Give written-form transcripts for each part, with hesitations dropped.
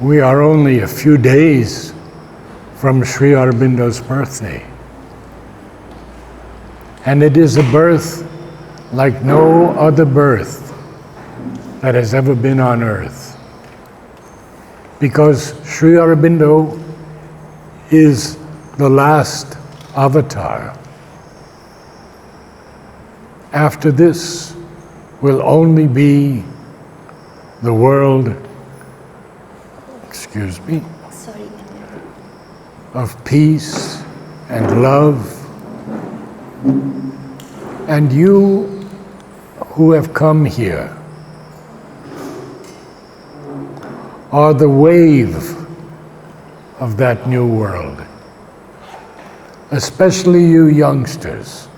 We are only a few days from Sri Aurobindo's birthday. And it is a birth like no other birth that has ever been on earth. Because Sri Aurobindo is the last avatar. After this will only be the world, of peace and love. And you who have come here are the wave of that new world, especially you youngsters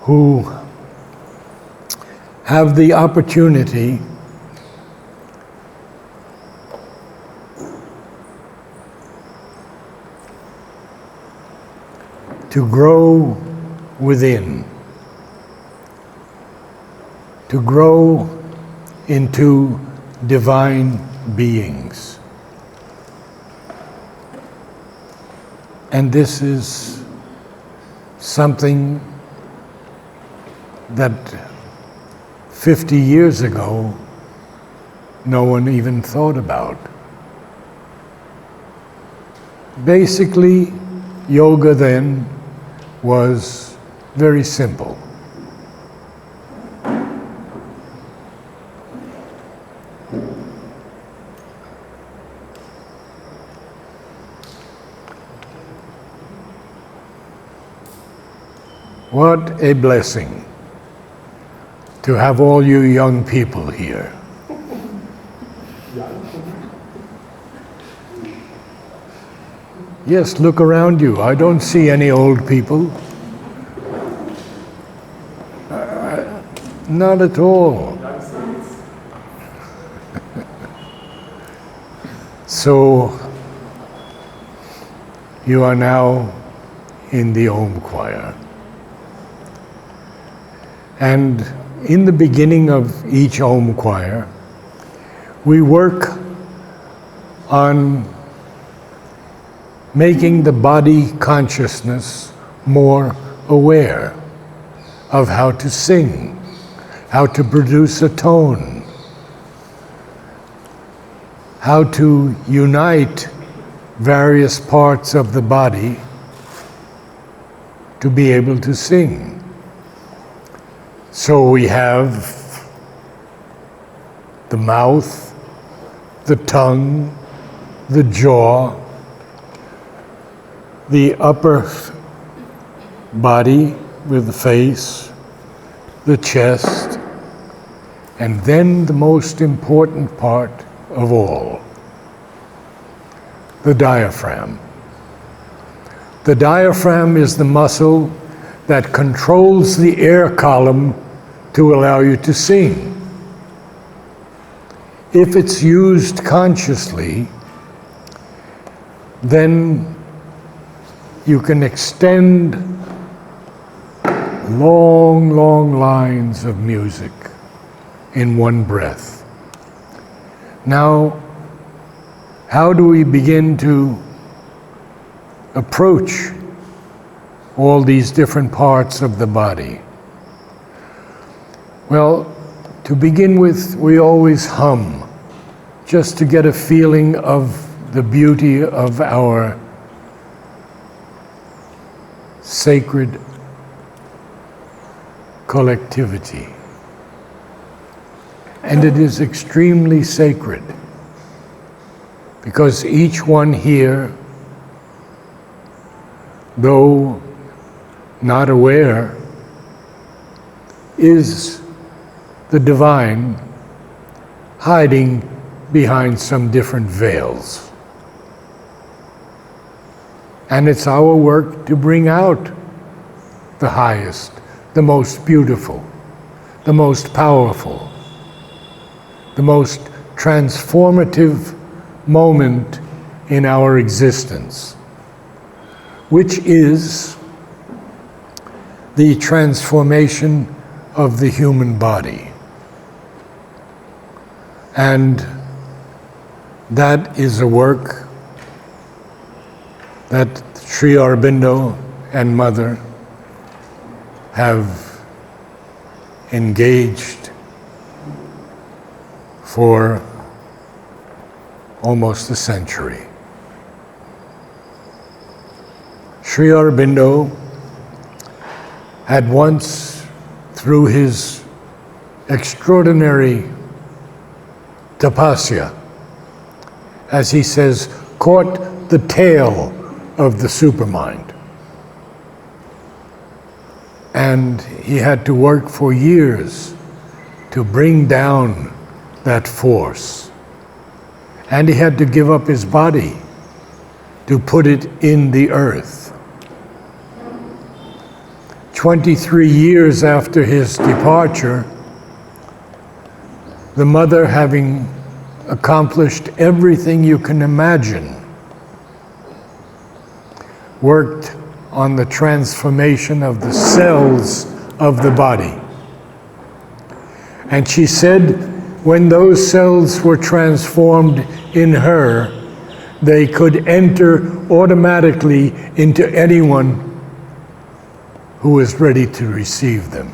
who have the opportunity to grow within, to grow into divine beings. And this is something that 50 years ago no one even thought about. Basically, yoga then was very simple. What a blessing to have all you young people here. Yes, look around you. I don't see any old people. Not at all. So, you are now in the Om choir. And in the beginning of each Om choir, we work on making the body consciousness more aware of how to sing, how to produce a tone, how to unite various parts of the body to be able to sing. So we have the mouth, the tongue, the jaw, the upper body with the face, the chest, and then the most important part of all, the diaphragm. The diaphragm is the muscle that controls the air column to allow you to sing. If it's used consciously, then you can extend long, long lines of music in one breath. Now, how do we begin to approach all these different parts of the body? Well, to begin with, we always hum, just to get a feeling of the beauty of our sacred collectivity. And it is extremely sacred, because each one here, though not aware, is the divine hiding behind some different veils. And it's our work to bring out the highest, the most beautiful, the most powerful, the most transformative moment in our existence, which is the transformation of the human body. And That is a work that Sri Aurobindo and Mother have engaged for almost a century. Sri Aurobindo had once, through his extraordinary tapasya, as he says, caught the tail of the supermind. And he had to work for years to bring down that force. And he had to give up his body to put it in the earth. 23 years after his departure, the mother, having accomplished everything you can imagine, worked on the transformation of the cells of the body. And she said, when those cells were transformed in her, they could enter automatically into anyone who is ready to receive them.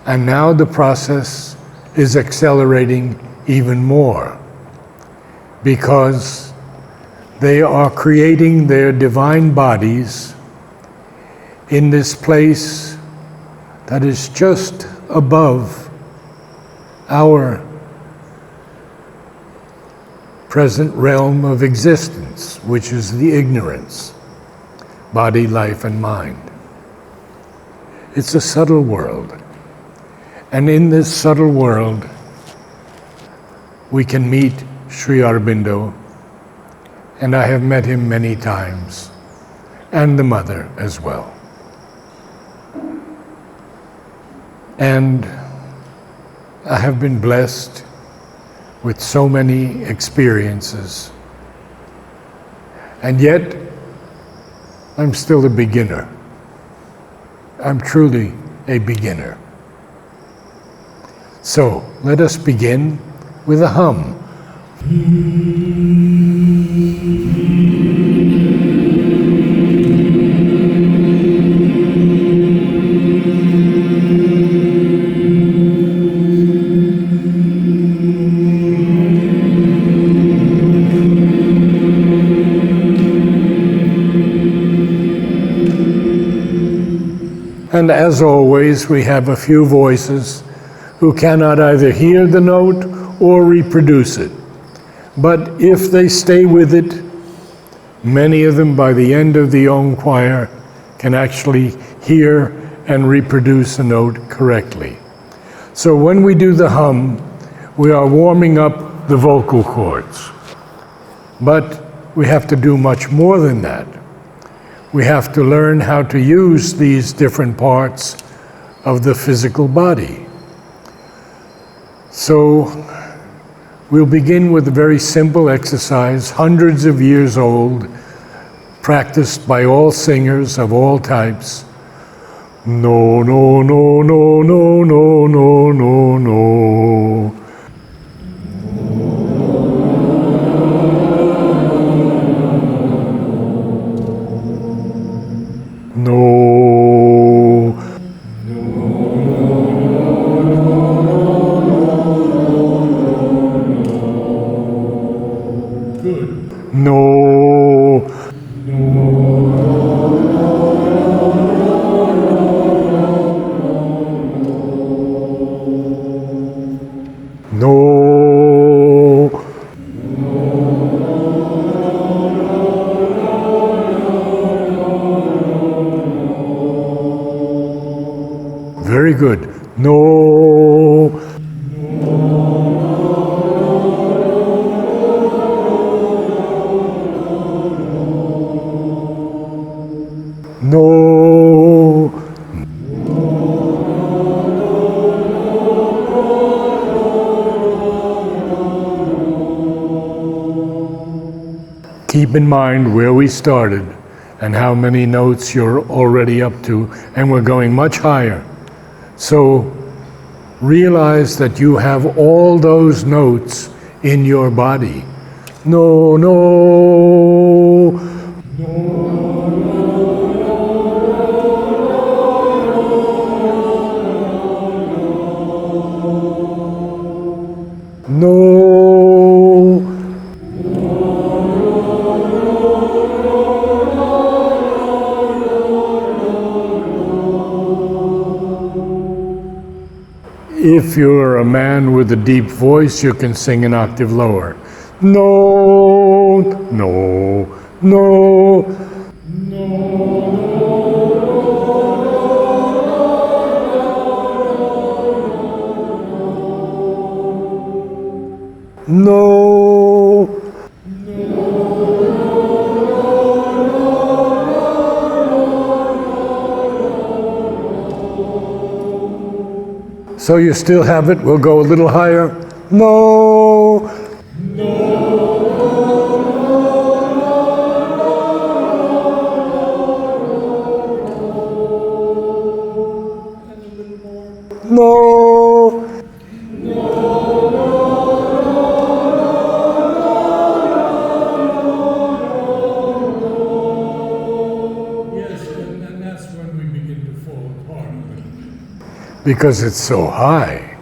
And now the process is accelerating even more, because they are creating their divine bodies in this place that is just above our present realm of existence, which is the ignorance, body, life, and mind. It's a subtle world. And in this subtle world, we can meet Sri Aurobindo, and I have met him many times, and the mother as well. And I have been blessed with so many experiences, and yet I'm still a beginner. I'm truly a beginner. So let us begin with a hum. And as always, we have a few voices who cannot either hear the note or reproduce it. But if they stay with it, many of them by the end of the Om choir can actually hear and reproduce a note correctly. So when we do the hum, we are warming up the vocal cords. But we have to do much more than that. We have to learn how to use these different parts of the physical body. So we'll begin with a very simple exercise, hundreds of years old, practiced by all singers of all types. No, no, no, no, no, no, no, no, no. No. Good. No. No. Very good. No. No. Keep in mind where we started and how many notes you're already up to, and we're going much higher. So realize that you have all those notes in your body. No, no, no, if you're a man with a deep voice, you can sing an octave lower. No, no, no. No. So you still have it? We'll go a little higher. No. No. Yes, and that's when we begin to fall apart a little bit. Because it's so high.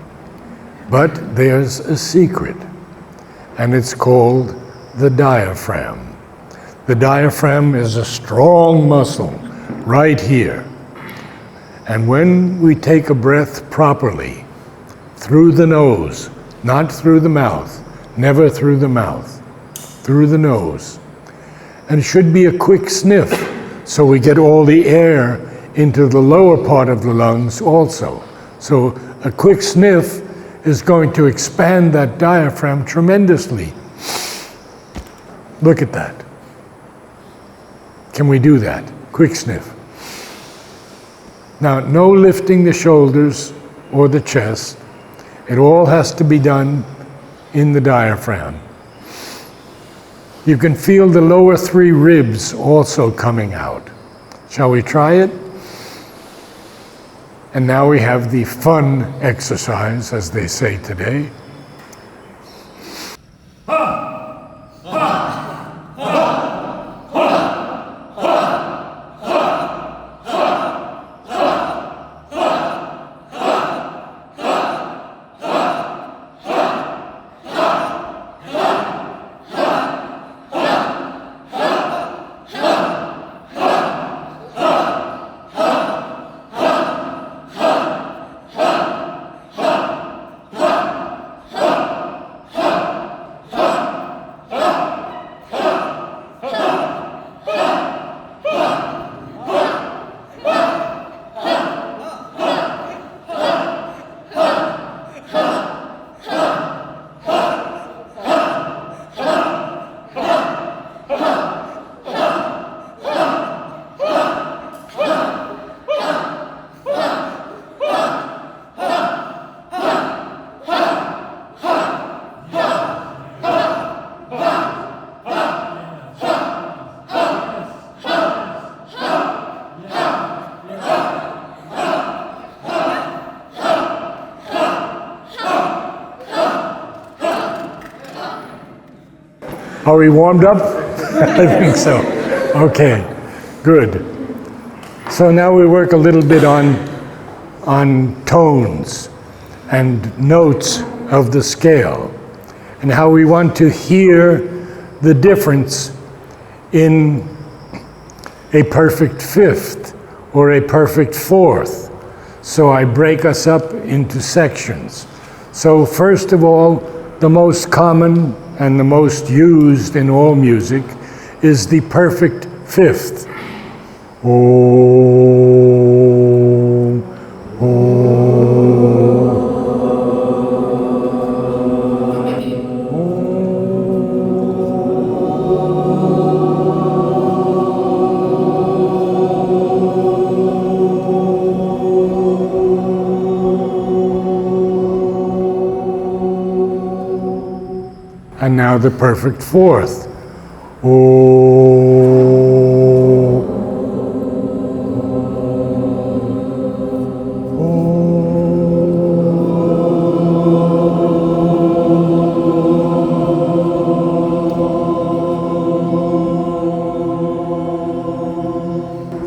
But there's a secret, and it's called the diaphragm. The diaphragm is a strong muscle right here. And when we take a breath properly, through the nose, not through the mouth, never through the mouth, through the nose. And it should be a quick sniff, so we get all the air into the lower part of the lungs also. So a quick sniff is going to expand that diaphragm tremendously. Look at that. Can we do that? Quick sniff. Now, no lifting the shoulders or the chest. It all has to be done in the diaphragm. You can feel the lower three ribs also coming out. Shall we try it? And now we have the fun exercise, as they say today. Are we warmed up? I think so. Okay, good. So now we work a little bit on tones and notes of the scale and how we want to hear the difference in a perfect fifth or a perfect fourth. So I break us up into sections. So first of all, the most common and the most used in all music is the perfect fifth. Om, om. And now the perfect fourth.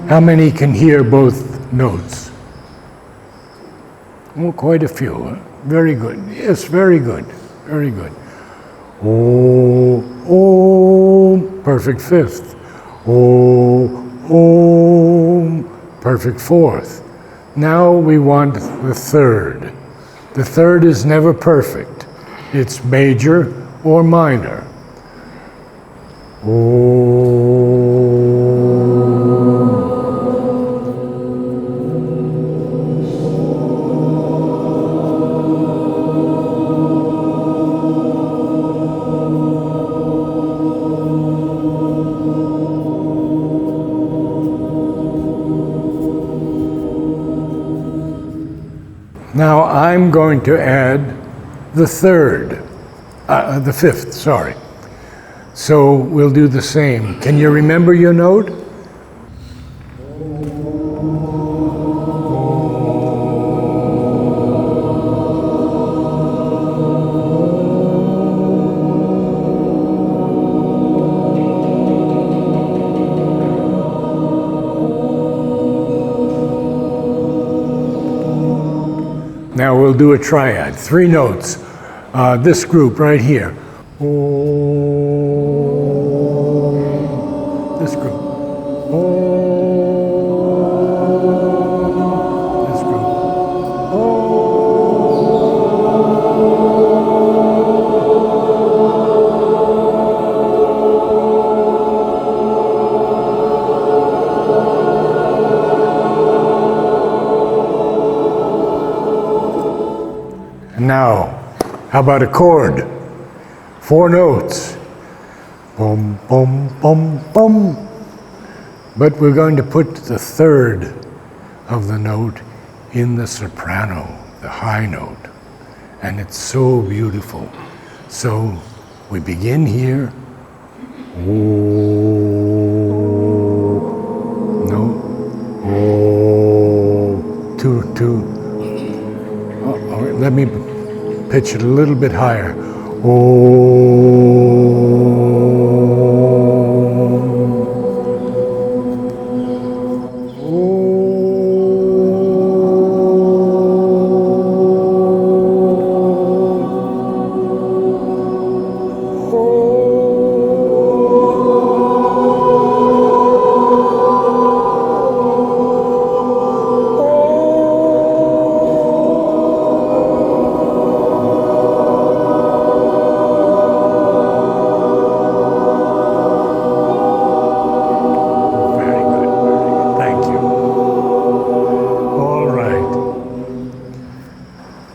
How many can hear both notes? Oh, quite a few. Huh? Very good. Yes, very good. Very good. Oh, oh, perfect fifth. Oh, oh, perfect fourth. Now we want the third. The third is never perfect. It's major or minor. Oh. Now I'm going to add the fifth, sorry. So we'll do the same. Can you remember your note? Now we'll do a triad, 3 notes. This group right here. This group. This group. Now, how about a chord? 4 notes. Bum, bum, bum, bum. But we're going to put the third of the note in the soprano, the high note. And it's so beautiful. So we begin here. Oh, no. Oh, 2, 2. Let me pitch it a little bit higher.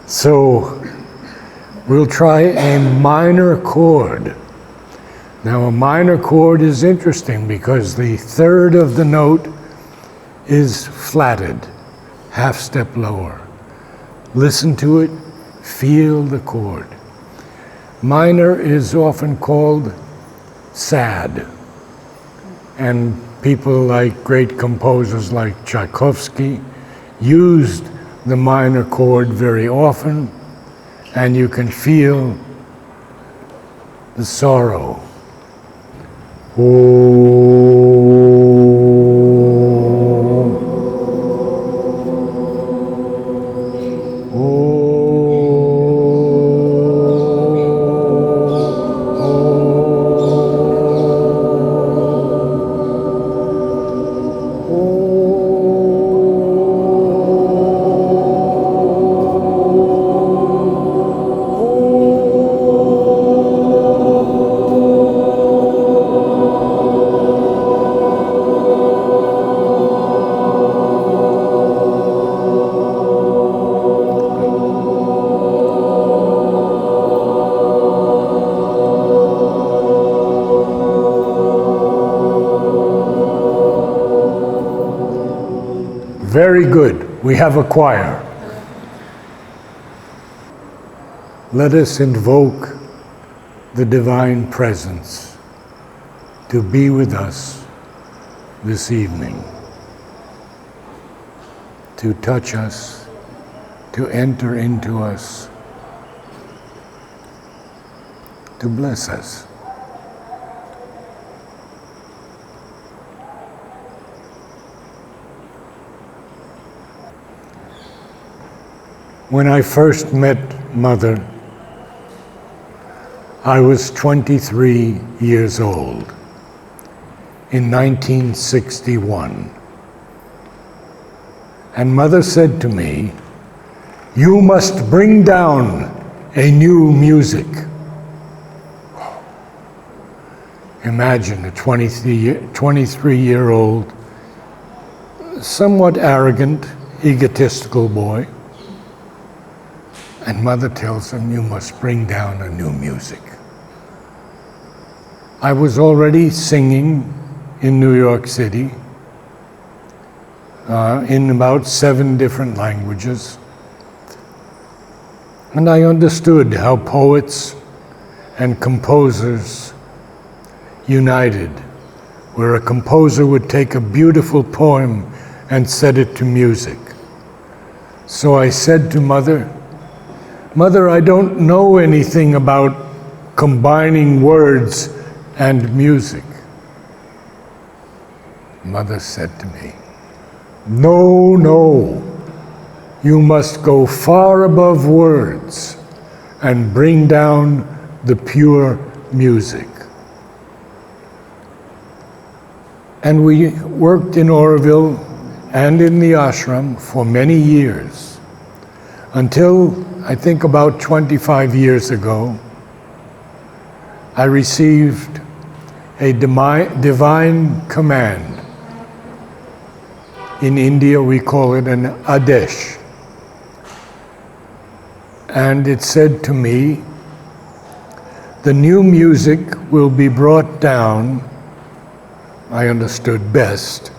So we'll try a minor chord. Now a minor chord is interesting because the third of the note is flatted, half step lower. Listen to it, feel the chord. Minor is often called sad, and people like great composers like Tchaikovsky used the minor chord very often, and you can feel the sorrow. Very good. We have a choir. Let us invoke the divine presence to be with us this evening, to touch us, to enter into us, to bless us. When I first met Mother, I was 23 years old in 1961. And Mother said to me, "You must bring down a new music." Imagine a 23-year-old, somewhat arrogant, egotistical boy. And Mother tells him, "You must bring down a new music." I was already singing in New York City in about 7 different languages. And I understood how poets and composers united, where a composer would take a beautiful poem and set it to music. So I said to Mother, "Mother, I don't know anything about combining words and music." Mother said to me, "No, no, you must go far above words and bring down the pure music." And we worked in Auroville and in the ashram for many years, until I think about 25 years ago, I received a divine command. In India, we call it an adesh. And it said to me, the new music will be brought down, I understood best,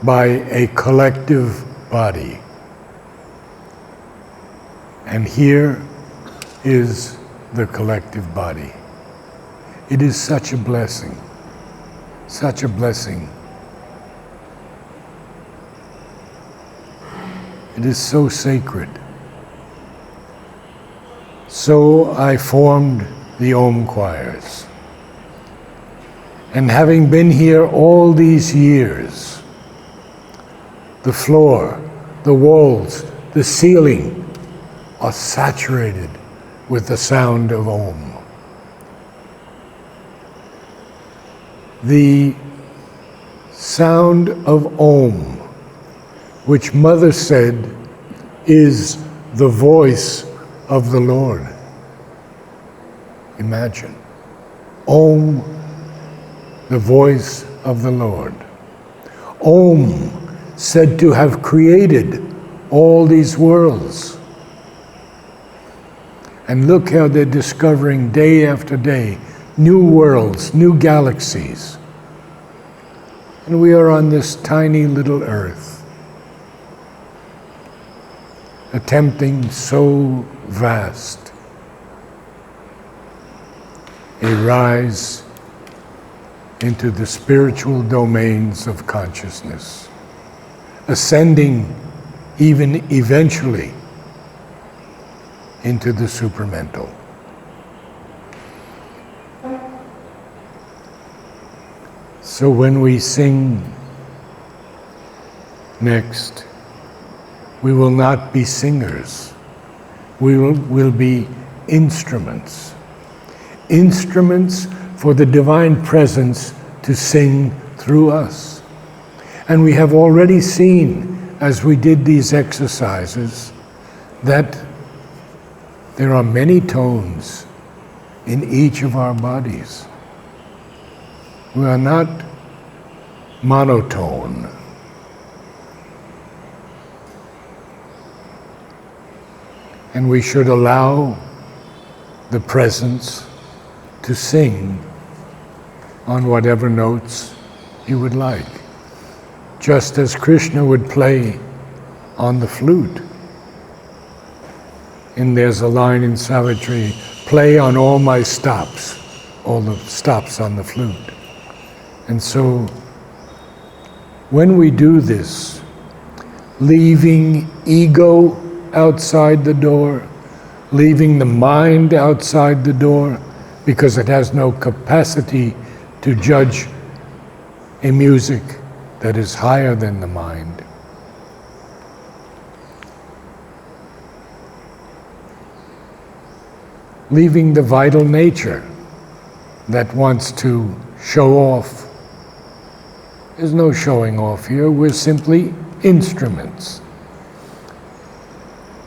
by a collective body. And here is the collective body. It is such a blessing, such a blessing. It is so sacred. So I formed the Om choirs. And having been here all these years, the floor, the walls, the ceiling are saturated with the sound of Om. The sound of Om, which Mother said is the voice of the Lord. Imagine, Om, the voice of the Lord. Om, said to have created all these worlds. And look how they're discovering day after day new worlds, new galaxies. And we are on this tiny little earth, attempting so vast a rise into the spiritual domains of consciousness, ascending even eventually into the supramental. So when we sing next, we will not be singers. We will be instruments. Instruments for the divine presence to sing through us. And we have already seen, as we did these exercises, that there are many tones in each of our bodies. We are not monotone. And we should allow the presence to sing on whatever notes you would like, just as Krishna would play on the flute. And there's a line in Savitri, "Play on all my stops," all the stops on the flute. And so, when we do this, leaving ego outside the door, leaving the mind outside the door, because it has no capacity to judge a music that is higher than the mind. leaving the vital nature that wants to show off. There's no showing off here, we're simply instruments.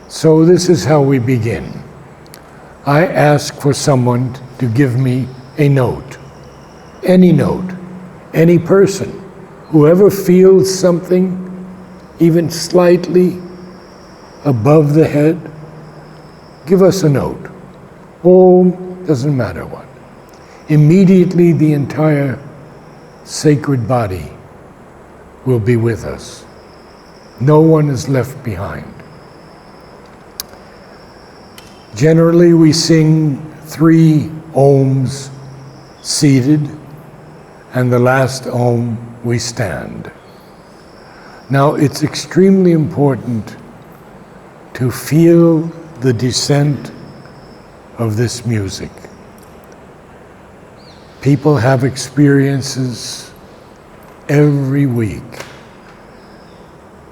So this is how we begin. I ask for someone to give me a note, any person, whoever feels something even slightly above the head, give us a note. Om, doesn't matter what. Immediately the entire sacred body will be with us. No one is left behind. Generally we sing 3 Oms seated, and the last Om we stand. Now it's extremely important to feel the descent of this music. People have experiences every week.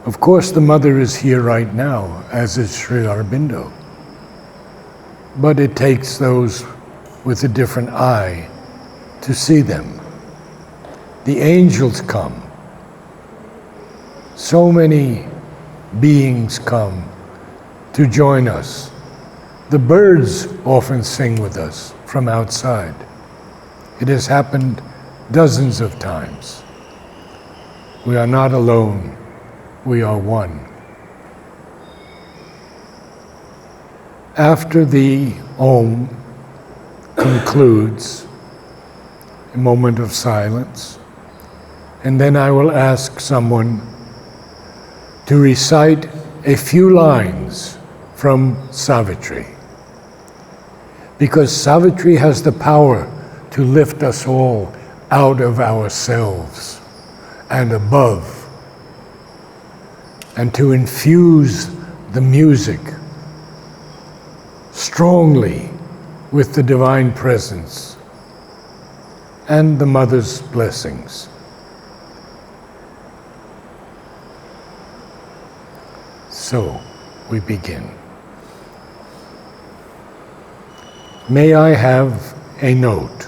Of course, the Mother is here right now, as is Sri Aurobindo. But it takes those with a different eye to see them. The angels come. So many beings come to join us. The birds often sing with us from outside. It has happened dozens of times. We are not alone, we are one. After the Om concludes, a moment of silence, and then I will ask someone to recite a few lines from Savitri. Because Savitri has the power to lift us all out of ourselves and above, and to infuse the music strongly with the divine presence and the Mother's blessings. So, we begin. May I have a note?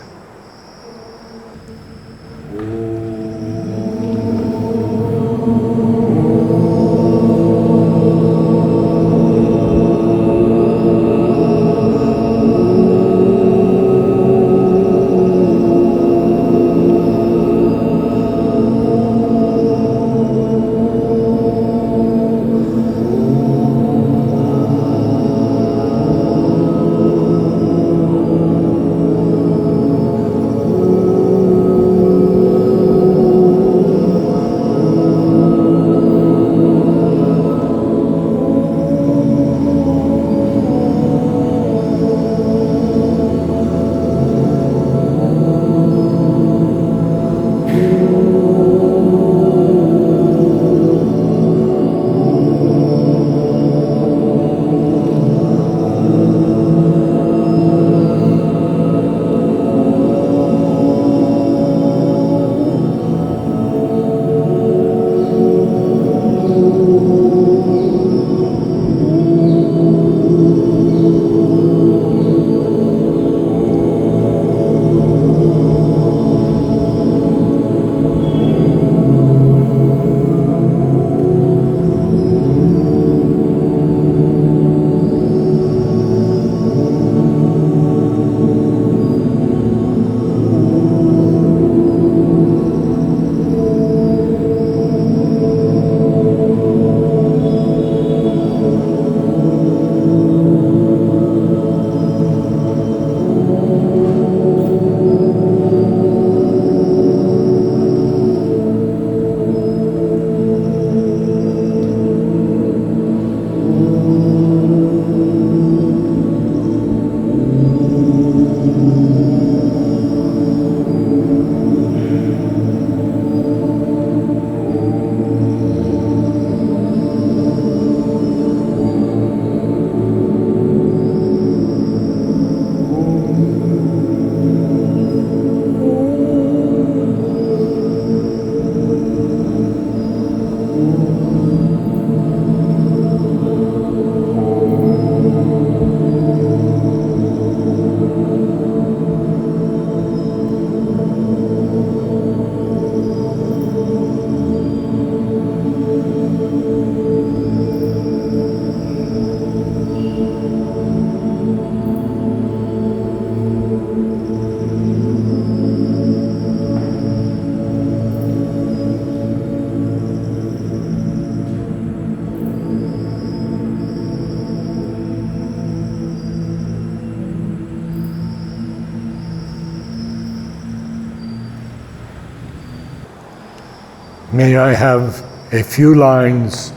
May I have a few lines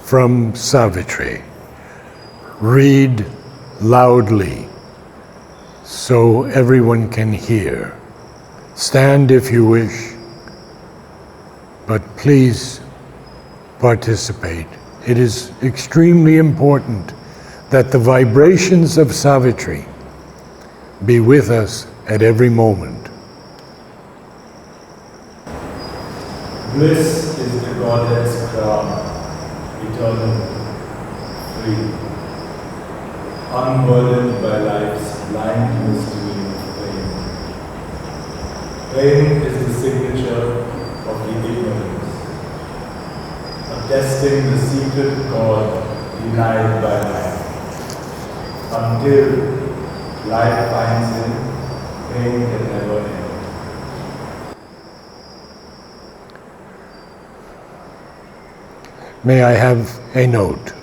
from Savitri? Read loudly so everyone can hear. Stand if you wish, but please participate. It is extremely important that the vibrations of Savitri be with us at every moment. Bliss is the Godhead's crown, eternal, free, unburdened by life's blind mystery of pain. Pain is the signature of the ignorance, attesting the secret God denied by life. Until life finds him, pain can never end. May I have a note?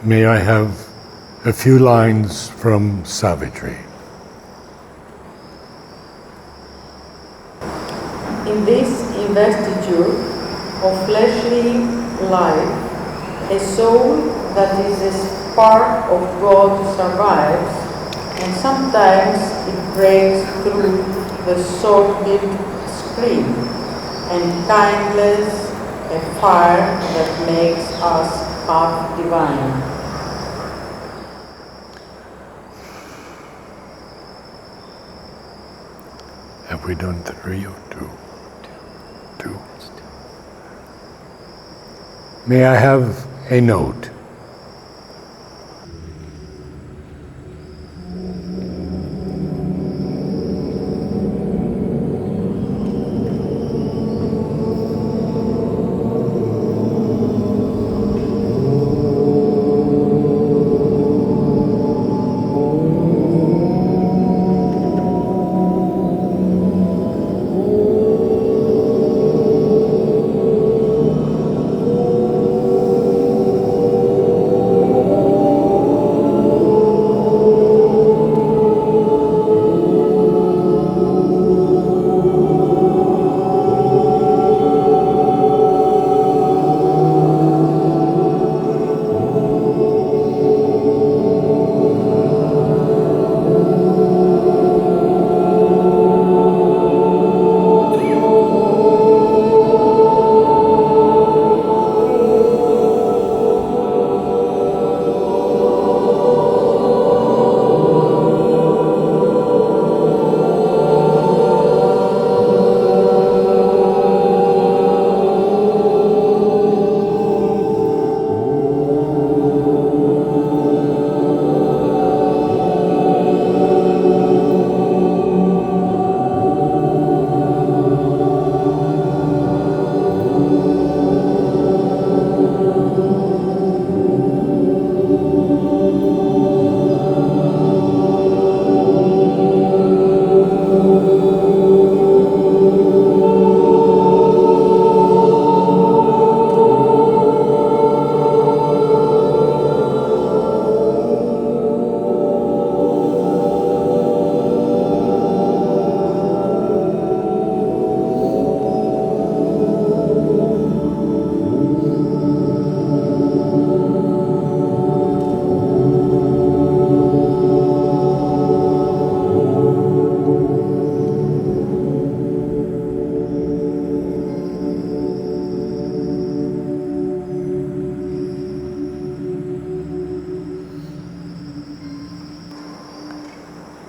May I have a few lines from Savitri? In this investiture of fleshly life, a soul that is a spark of God survives, and sometimes it breaks through the sordid screen, and kindles a fire that makes us half divine. Have we done 3 or 2? 2. May I have a note?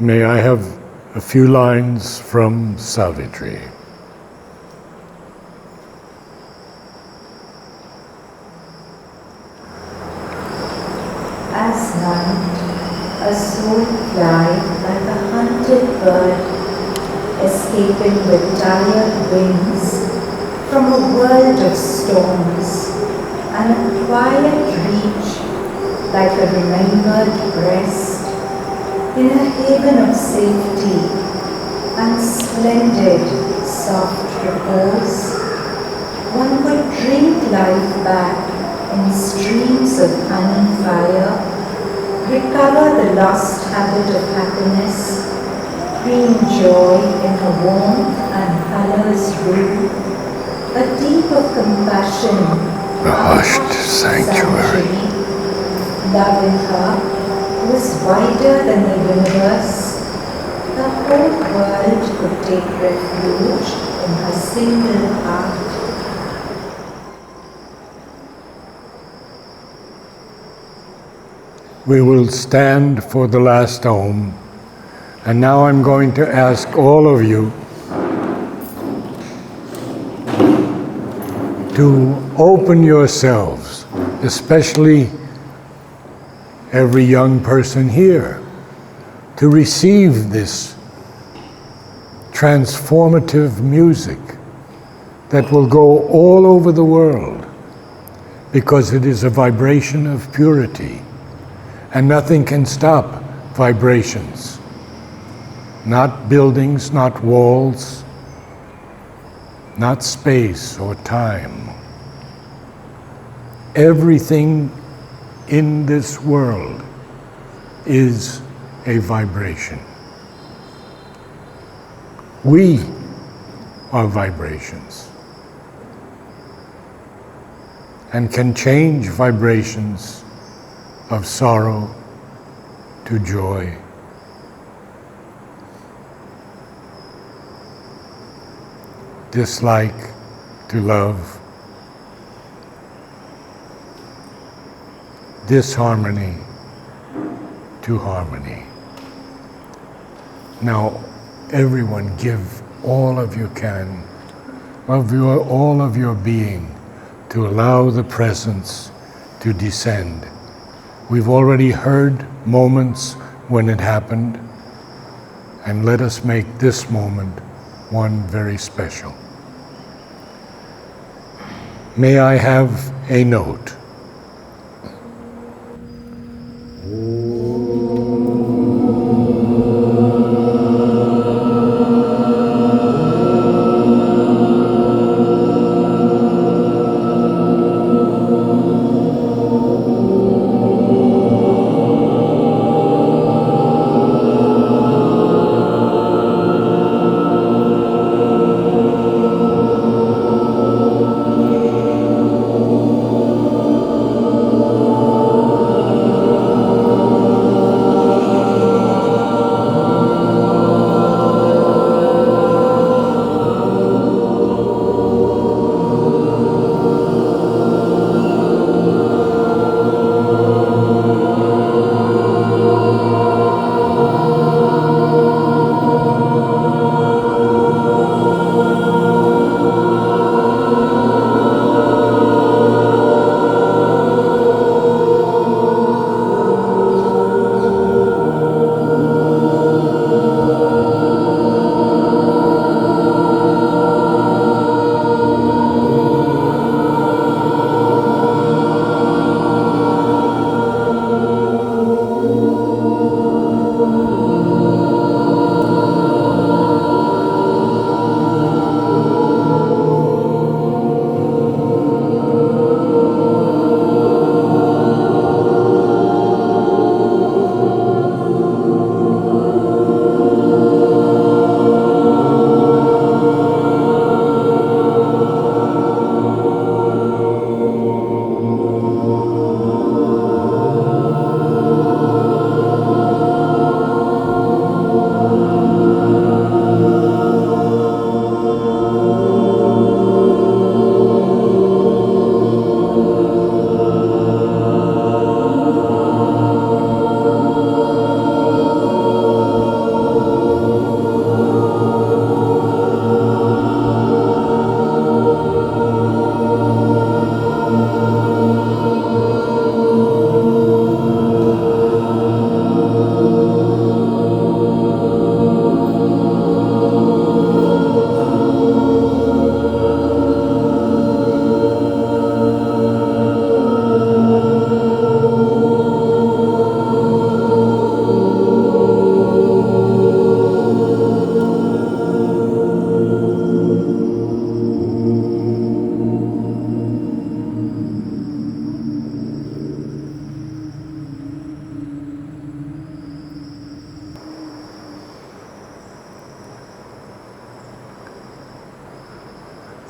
May I have a few lines from Savitri. As night, a soul flies like a hunted bird, escaping with tired wings from a world of storms, and a quiet reach like a remembered breast in a haven of safety and splendid, soft repose. One could drink life back in streams of honey fire, recover the lost habit of happiness, bring joy in her warmth and colors rule, a deep of compassion, A hushed sanctuary. love in her was wider than the universe. The whole world could take refuge in her single heart. We will stand for the last Om, and now I'm going to ask all of you to open yourselves, especially every young person here, to receive this transformative music that will go all over the world, because it is a vibration of purity. And nothing can stop vibrations. Not buildings, not walls, not space or time. Everything in this world is a vibration. We are vibrations and can change vibrations of sorrow to joy. Dislike to love. Disharmony to harmony. Now, everyone give all of you can, of all of your being, to allow the presence to descend. We've already heard moments when it happened, and let us make this moment one very special. May I have a note?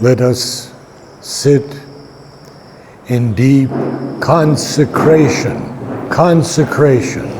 Let us sit in deep consecration.